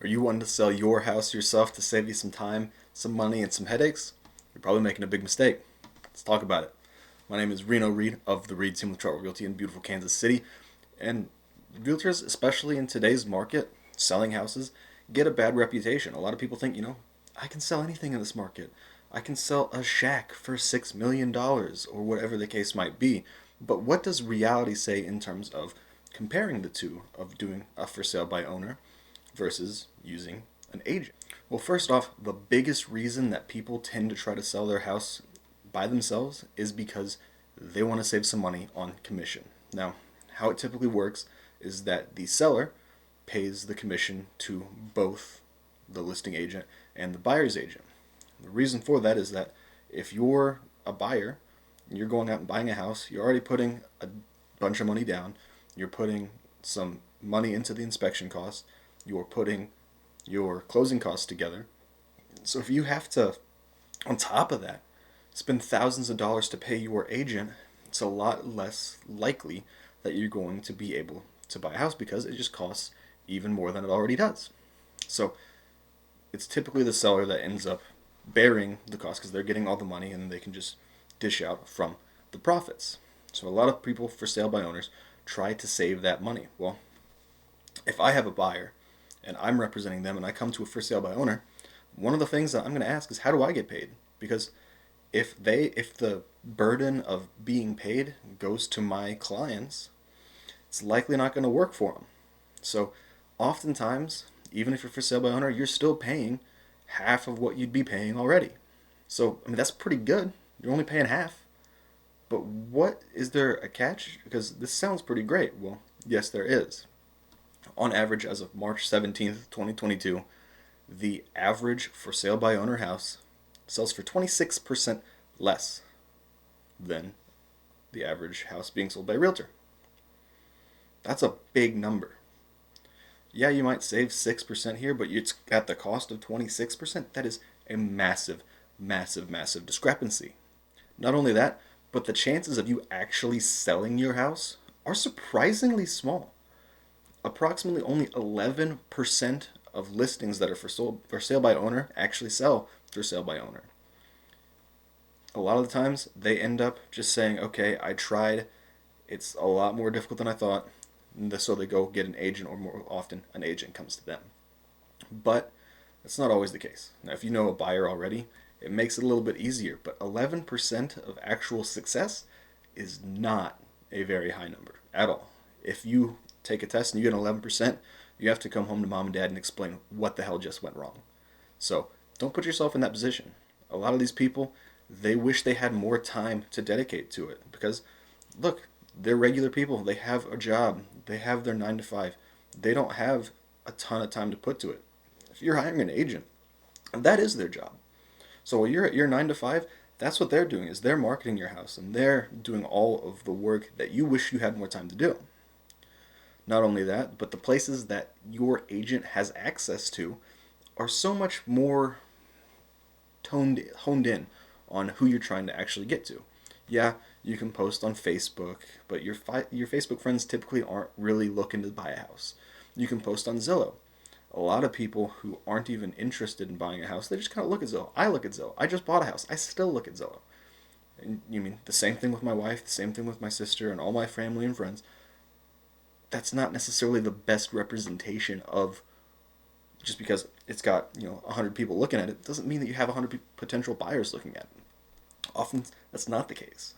Are you wanting to sell your house yourself to save you some time, some money, and some headaches? You're probably making a big mistake. Let's talk about it. My name is Reno Reed of the Reed team with Chartwell Realty in beautiful Kansas City. And realtors, especially in today's market, selling houses, get a bad reputation. A lot of people think, I can sell anything in this market. I can sell a shack for $6 million or whatever the case might be. But what does reality say in terms of comparing the two of doing a for sale by owner versus using an agent? Well, first off, the biggest reason that people tend to try to sell their house by themselves is because they want to save some money on commission. Now, how it typically works is that the seller pays the commission to both the listing agent and the buyer's agent. The reason for that is that if you're a buyer and you're going out and buying a house, you're already putting a bunch of money down, you're putting some money into the inspection costs, you're putting your closing costs together. So if you have to, on top of that, spend thousands of dollars to pay your agent, it's a lot less likely that you're going to be able to buy a house because it just costs even more than it already does. So it's typically the seller that ends up bearing the cost because they're getting all the money and they can just dish out from the profits. So a lot of people for sale by owners try to save that money. Well, if I have a buyer and I'm representing them and I come to a for sale by owner, one of the things that I'm going to ask is how do I get paid? Because if the burden of being paid goes to my clients, it's likely not going to work for them. So oftentimes, even if you're for sale by owner, you're still paying half of what you'd be paying already. So that's pretty good. You're only paying half. But what is there a catch? Because this sounds pretty great. Well, yes, there is. On average, as of March 17th, 2022, the average for sale by owner house sells for 26% less than the average house being sold by a realtor. That's a big number. Yeah, you might save 6% here, but it's at the cost of 26%. That is a massive, massive, massive discrepancy. Not only that, but the chances of you actually selling your house are surprisingly small. Approximately only 11% of listings that are for sale by owner actually sell for sale by owner. A lot of the times they end up just saying, okay, I tried, it's a lot more difficult than I thought, so they go get an agent, or more often an agent comes to them. But that's not always the case. Now, if you know a buyer already, it makes it a little bit easier, but 11% of actual success is not a very high number at all. If you take a test and you get an 11%, you have to come home to mom and dad and explain what the hell just went wrong. So don't put yourself in that position. A lot of these people, they wish they had more time to dedicate to it because, look, they're regular people. They have a job. They have their 9 to 5. They don't have a ton of time to put to it. If you're hiring an agent, that is their job. So while you're at your 9 to 5, that's what they're doing is they're marketing your house and they're doing all of the work that you wish you had more time to do. Not only that, but the places that your agent has access to are so much more honed in on who you're trying to actually get to. Yeah, you can post on Facebook, but your Facebook friends typically aren't really looking to buy a house. You can post on Zillow. A lot of people who aren't even interested in buying a house, they just kind of look at Zillow. I look at Zillow. I just bought a house. I still look at Zillow. And you mean the same thing with my wife, the same thing with my sister and all my family and friends. That's not necessarily the best representation of, just because it's got 100 people looking at it doesn't mean that you have 100 potential buyers looking at it. Often that's not the case.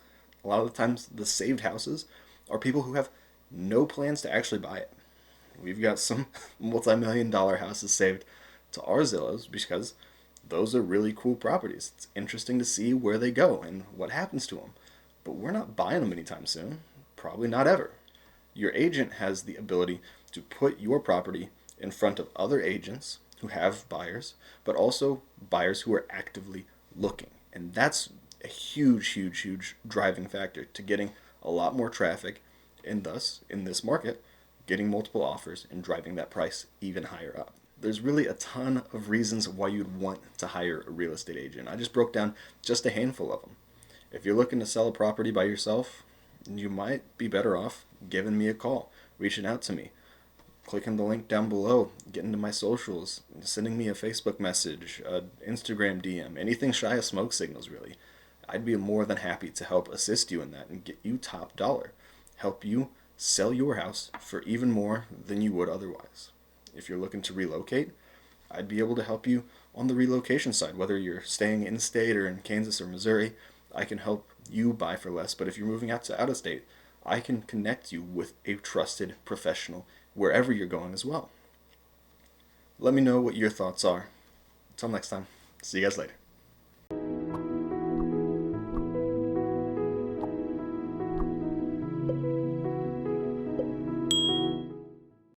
A lot of the times the saved houses are people who have no plans to actually buy it. We've got some multi-million dollar houses saved to our Zillows because those are really cool properties. It's interesting to see where they go and what happens to them. But we're not buying them anytime soon. Probably not ever. Your agent has the ability to put your property in front of other agents who have buyers, but also buyers who are actively looking. And that's a huge, huge, huge driving factor to getting a lot more traffic and thus, in this market, getting multiple offers and driving that price even higher up. There's really a ton of reasons why you'd want to hire a real estate agent. I just broke down just a handful of them. If you're looking to sell a property by yourself, you might be better off giving me a call, reaching out to me. clicking the link down below, getting to my socials, sending me a Facebook message, an Instagram DM, anything shy of smoke signals, really. I'd be more than happy to help assist you in that and get you top dollar. Help you sell your house for even more than you would otherwise. If you're looking to relocate, I'd be able to help you on the relocation side. Whether you're staying in state or in Kansas or Missouri, I can help you buy for less. But if you're moving out of state, I can connect you with a trusted professional wherever you're going as well. Let me know what your thoughts are. Until next time, see you guys later.